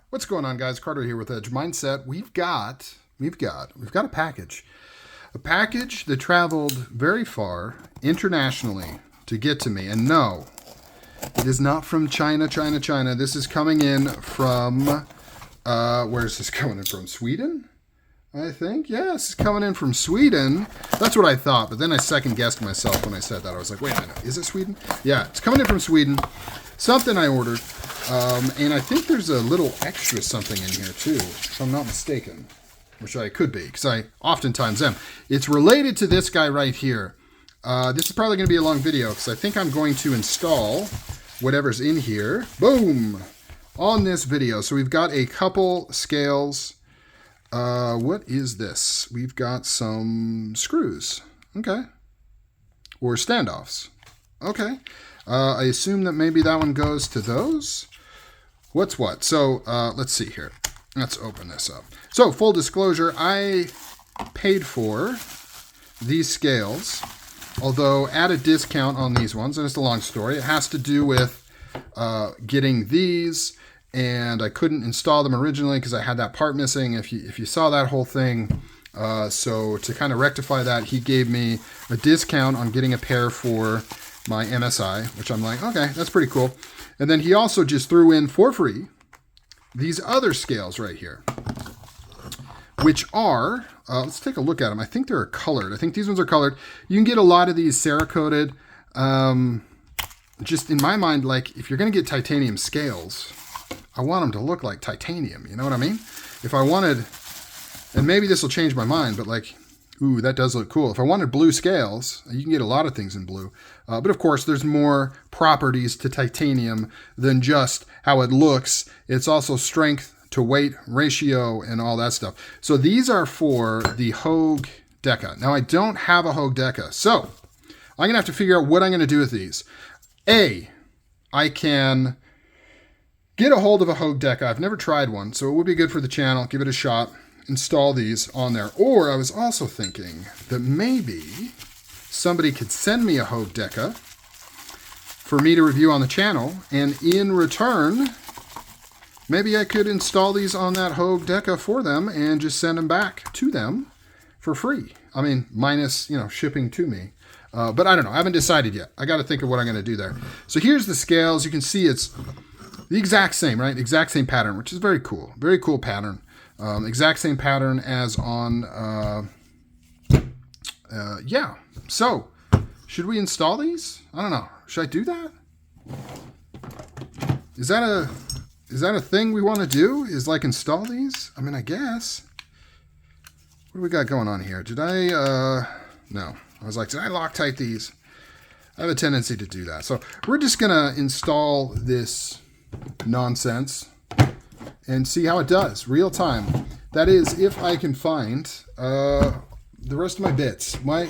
What's going on, guys? Carter here with Edge Mindset. We've got a package. A package that traveled very far internationally to get to me. And no, it is not from China. This is coming in from, where is this coming in from? Sweden? I think. Yeah, this is coming in from Sweden. That's what I thought, but then I second-guessed myself when I said that. I was like, wait a minute, is it Sweden? Yeah, it's coming in from Sweden. Something I ordered. And I think there's a little extra something in here, too, if I'm not mistaken. Which I could be, because I oftentimes am. It's related to this guy right here. This is probably going to be a long video, because I think I'm going to install whatever's in here. Boom! On this video. So we've got a couple scales. What is this? We've got some screws. Okay. Or standoffs. Okay. I assume that maybe that one goes to those. What's what? So let's see here. Let's open this up. So full disclosure, I paid for these scales, although at a discount on these ones, and it's a long story. It has to do with getting these, and I couldn't install them originally because I had that part missing. If you saw that whole thing, so to kind of rectify that, he gave me a discount on getting a pair for my MSI, which I'm like, okay, that's pretty cool. And then he also just threw in for free these other scales right here, which are, let's take a look at them. I think they're colored. I think these ones are colored. You can get a lot of these Cerakoted. Just in my mind, like if you're going to get titanium scales, I want them to look like titanium. You know what I mean? If I wanted, and maybe this will change my mind, but like, ooh, that does look cool. If I wanted blue scales, you can get a lot of things in blue. But of course, there's more properties to titanium than just how it looks. It's also strength to weight ratio and all that stuff. So these are for the Hogue Deca. Now, I don't have a Hogue Deca, so I'm going to have to figure out what I'm going to do with these. I can get a hold of a Hogue Deca. I've never tried one, so it would be good for the channel. Give it a shot. Install these on there. Or I was also thinking that maybe somebody could send me a Hogue Deca for me to review on the channel, and in return, maybe I could install these on that Hogue Deca for them and just send them back to them for free. I mean, minus, shipping to me. But I don't know. I haven't decided yet. I got to think of what I'm going to do there. So here's the scales. You can see it's the exact same, right? Exact same pattern, which is very cool. Very cool pattern. Exact same pattern as on, yeah. So, should we install these? I don't know. Should I do that? Is that a thing we want to do? Is like install these? I mean, I guess. What do we got going on here? Did I, no. I was like, did I Loctite these? I have a tendency to do that. So, we're just going to install this nonsense and see how it does, real time. That is, if I can find the rest of my bits. Why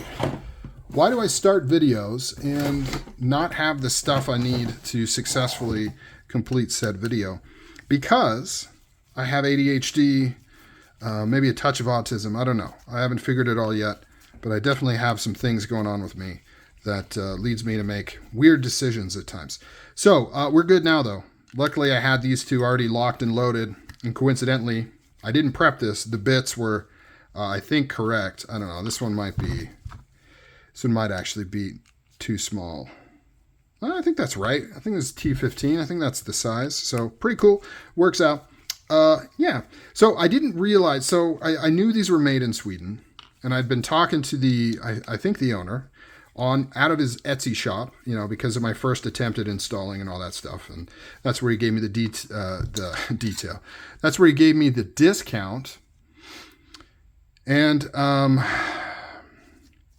do I start videos and not have the stuff I need to successfully complete said video? Because I have ADHD, maybe a touch of autism, I don't know. I haven't figured it all yet, but I definitely have some things going on with me that leads me to make weird decisions at times. So, we're good now, though. Luckily, I had these two already locked and loaded, and coincidentally, I didn't prep this. The bits were, I think, correct. I don't know. This one might actually be too small. I think that's right. I think this is T15. I think that's the size. So, pretty cool. Works out. Yeah. So, I didn't realize. So, I knew these were made in Sweden, and I'd been talking to I think the owner, out of his Etsy shop, because of my first attempt at installing and all that stuff. And that's where he gave me the detail. That's where he gave me the discount. And, I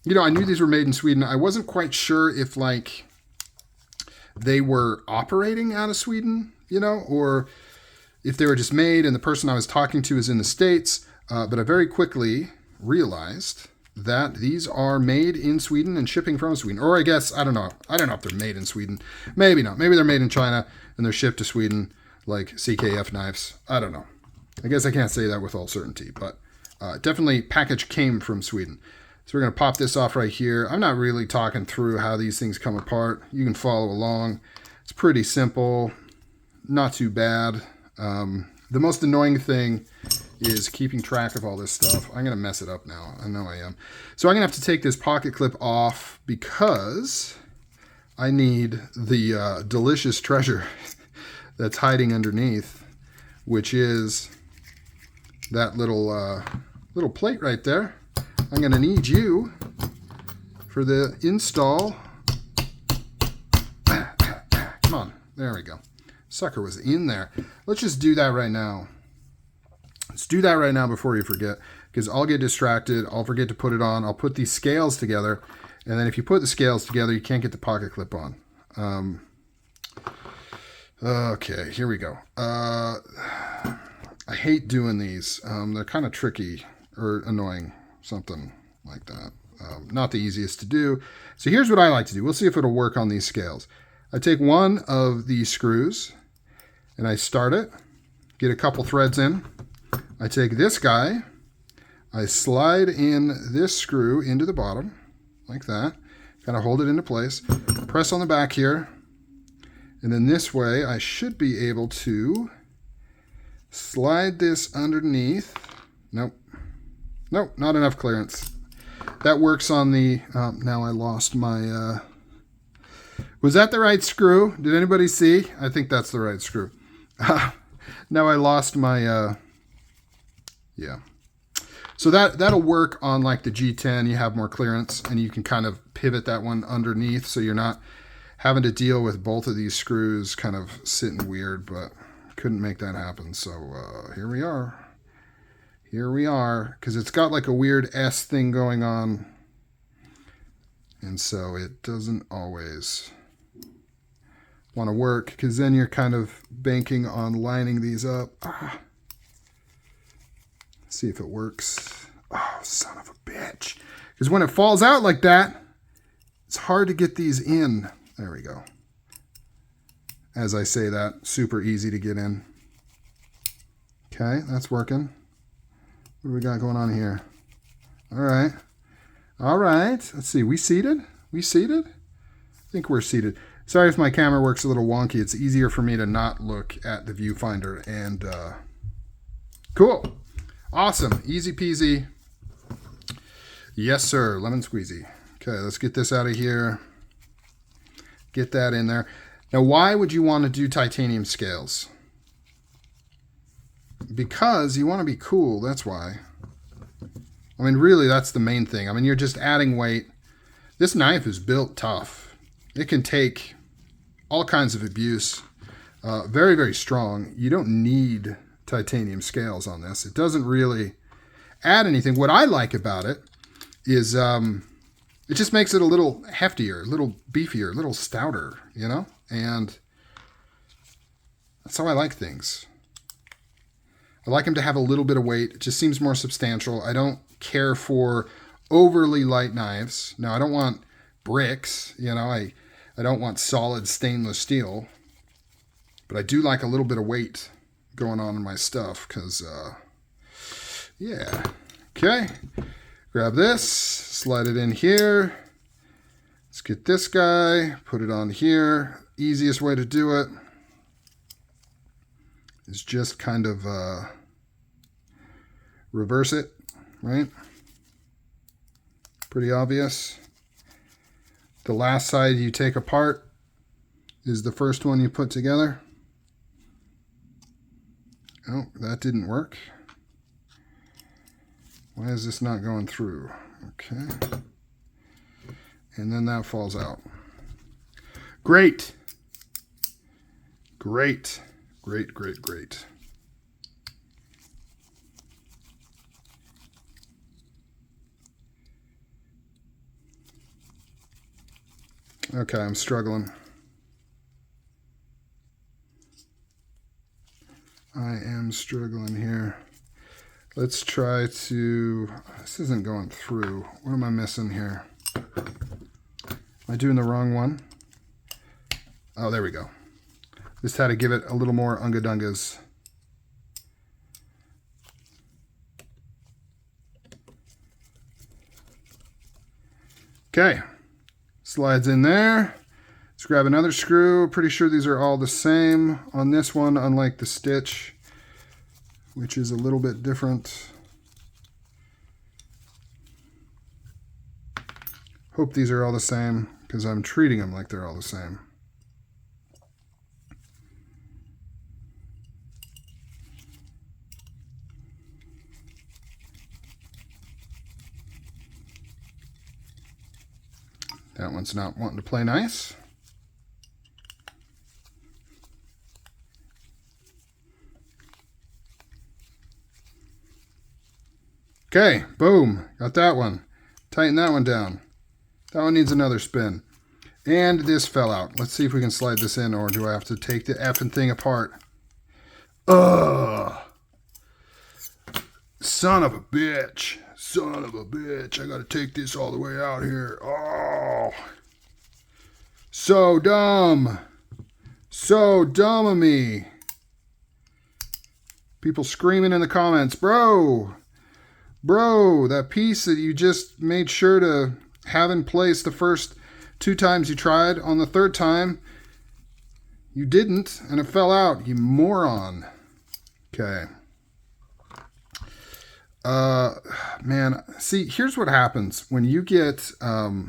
knew these were made in Sweden. I wasn't quite sure if they were operating out of Sweden, or if they were just made and the person I was talking to is in the States. But I very quickly realized that these are made in Sweden and shipping from Sweden. Or I guess, I don't know. I don't know if they're made in Sweden. Maybe not. Maybe they're made in China and they're shipped to Sweden like CKF knives. I don't know. I guess I can't say that with all certainty, but definitely package came from Sweden. So we're going to pop this off right here. I'm not really talking through how these things come apart. You can follow along. It's pretty simple. Not too bad. The most annoying thing is keeping track of all this stuff. I'm going to mess it up now. I know I am. So I'm going to have to take this pocket clip off because I need the delicious treasure that's hiding underneath, which is that little plate right there. I'm going to need you for the install. Come on. There we go. Sucker was in there. Let's just do that right now. Let's do that right now before you forget, because I'll get distracted. I'll forget to put it on. I'll put these scales together, and then if you put the scales together, you can't get the pocket clip on. Okay, here we go. I hate doing these. They're kind of tricky or annoying, something like that. Not the easiest to do. So here's what I like to do. We'll see if it'll work on these scales. I take one of these screws and I start it, get a couple threads in. I take this guy, I slide in this screw into the bottom, like that, kind of hold it into place, press on the back here, and then this way I should be able to slide this underneath. Nope, not enough clearance. That works on the, now I lost my, was that the right screw? Did anybody see? I think that's the right screw. Now I lost my, yeah. So that'll work on like the G10. You have more clearance and you can kind of pivot that one underneath so you're not having to deal with both of these screws kind of sitting weird, but couldn't make that happen. So here we are. Here we are, because it's got like a weird S thing going on. And so it doesn't always want to work, because then you're kind of banking on lining these up. See if it works. Oh, son of a bitch. Because when it falls out like that, it's hard to get these in. There we go. As I say that, super easy to get in. Okay, that's working. What do we got going on here? All right. All right. Let's see. We seated? We seated? I think we're seated. Sorry if my camera works a little wonky. It's easier for me to not look at the viewfinder. And cool. Awesome. Easy peasy. Yes, sir. Lemon squeezy. Okay, let's get this out of here. Get that in there. Now, why would you want to do titanium scales? Because you want to be cool. That's why. I mean, really, that's the main thing. I mean, you're just adding weight. This knife is built tough. It can take all kinds of abuse. Very, very strong. You don't need titanium scales on this. It doesn't really add anything. What I like about it is it just makes it a little heftier, a little beefier, a little stouter, you know? And that's how I like things. I like them to have a little bit of weight. It just seems more substantial. I don't care for overly light knives. Now, I don't want bricks, you know, I don't want solid stainless steel, but I do like a little bit of weight going on in my stuff because, yeah. Okay, grab this, slide it in here. Let's get this guy, put it on here. Easiest way to do it is just kind of reverse it, right? Pretty obvious. The last side you take apart is the first one you put together. Oh, that didn't work. Why is this not going through? Okay. And then that falls out. Great. Great. Great, great, great. Okay, I'm struggling. I am struggling here. Let's try to, this isn't going through. What am I missing here? Am I doing the wrong one? Oh, there we go. Just had to give it a little more unga-dungas. Okay, slides in there. Let's grab another screw. Pretty sure these are all the same on this one, unlike the stitch. which is a little bit different. Hope these are all the same, because I'm treating them like they're all the same. That one's not wanting to play nice. Okay, boom, got that one. Tighten that one down. That one needs another spin. And this fell out. Let's see if we can slide this in, or do I have to take the effing thing apart? Ugh! Son of a bitch. Son of a bitch. I gotta take this all the way out here. Oh! So dumb. So dumb of me. People screaming in the comments, bro, that piece that you just made sure to have in place the first 2 times you tried, on the 3rd time, you didn't, and it fell out, you moron. Okay. Man, see, here's what happens when you get a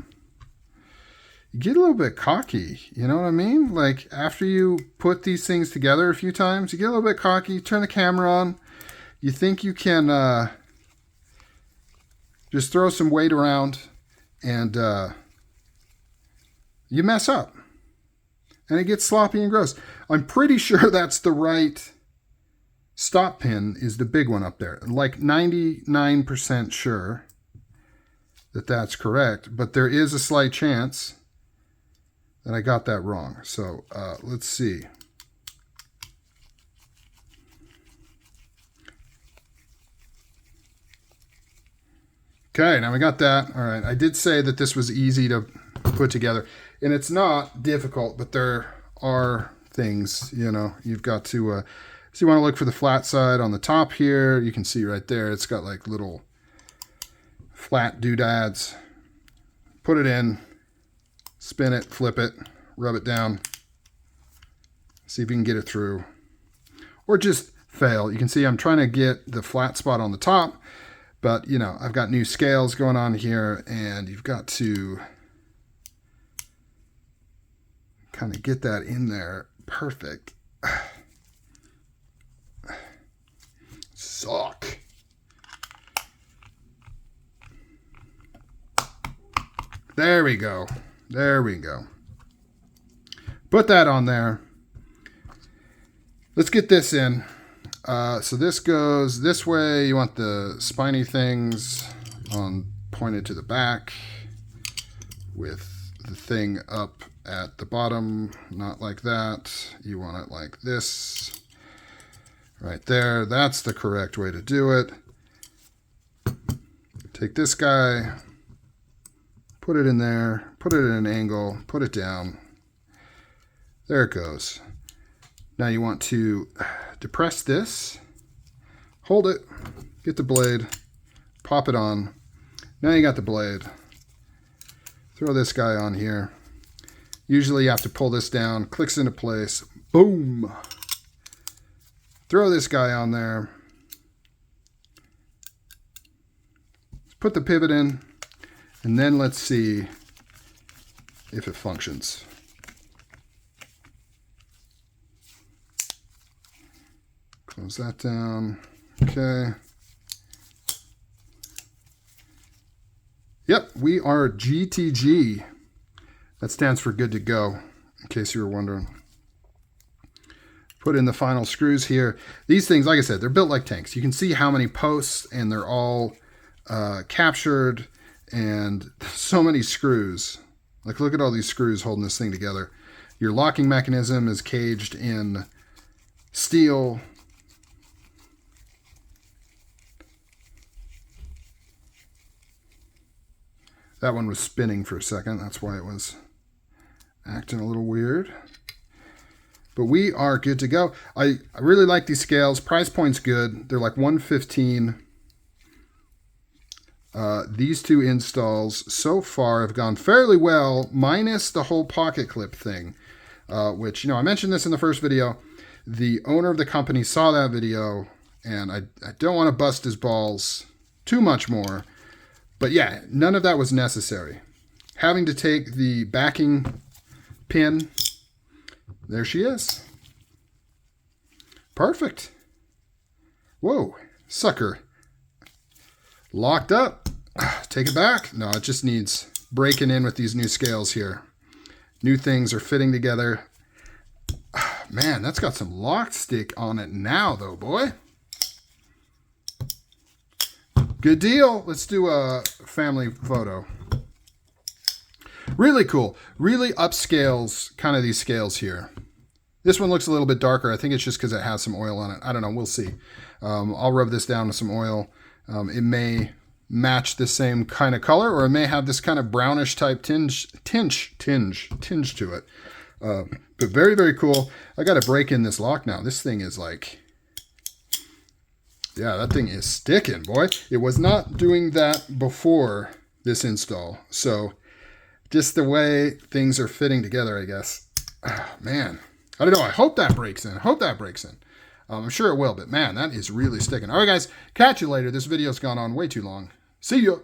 little bit cocky, you know what I mean? Like, after you put these things together a few times, you get a little bit cocky, you turn the camera on, you think you can just throw some weight around, and you mess up. And it gets sloppy and gross. I'm pretty sure that's the right stop pin, is the big one up there. Like 99% sure that that's correct, but there is a slight chance that I got that wrong. So let's see. Okay, now we got that. All right, I did say that this was easy to put together, and it's not difficult, but there are things, you know, you've got to, so you want to look for the flat side on the top here. You can see right there, it's got like little flat doodads. Put it in, spin it, flip it, rub it down, see if you can get it through, or just fail. You can see I'm trying to get the flat spot on the top, but you know, I've got new scales going on here, and you've got to kind of get that in there perfect. Suck. There we go. There we go. Put that on there. Let's get this in. So this goes this way. You want the spiny things pointed to the back, with the thing up at the bottom, not like that. You want it like this, right there. That's the correct way to do it. Take this guy, put it in there, put it at an angle, put it down. There it goes. Now you want to depress this, hold it, get the blade, pop it on. Now you got the blade. Throw this guy on here. Usually you have to pull this down, clicks into place, boom. Throw this guy on there. Put the pivot in, and then let's see if it functions. Close that down. Okay. Yep, we are GTG. That stands for good to go, in case you were wondering. Put in the final screws here. These things, like I said, they're built like tanks. You can see how many posts, and they're all captured, and so many screws. Like, look at all these screws holding this thing together. Your locking mechanism is caged in steel. That one was spinning for a second. That's why it was acting a little weird. But we are good to go. I really like these scales. Price point's good. They're like $115. These 2 installs so far have gone fairly well, minus the whole pocket clip thing, which, you know, I mentioned this in the first video. The owner of the company saw that video And I don't want to bust his balls too much more. But yeah, none of that was necessary. Having to take the backing pin, there she is. Perfect. Whoa, sucker. Locked up. Take it back. No, it just needs breaking in with these new scales here. New things are fitting together. Man, that's got some lock stick on it now, though, boy. Good deal. Let's do a family photo. Really cool. Really upscales kind of these scales here. This one looks a little bit darker. I think it's just because it has some oil on it. I don't know. We'll see. I'll rub this down with some oil. It may match the same kind of color, or it may have this kind of brownish type tinge to it. But very, very cool. I got to break in this lock now. This thing is like, yeah, that thing is sticking, boy. It was not doing that before this install. So just the way things are fitting together, I guess. Oh, man, I don't know. I hope that breaks in. I hope that breaks in. I'm sure it will, but man, that is really sticking. All right, guys, catch you later. This video's gone on way too long. See you.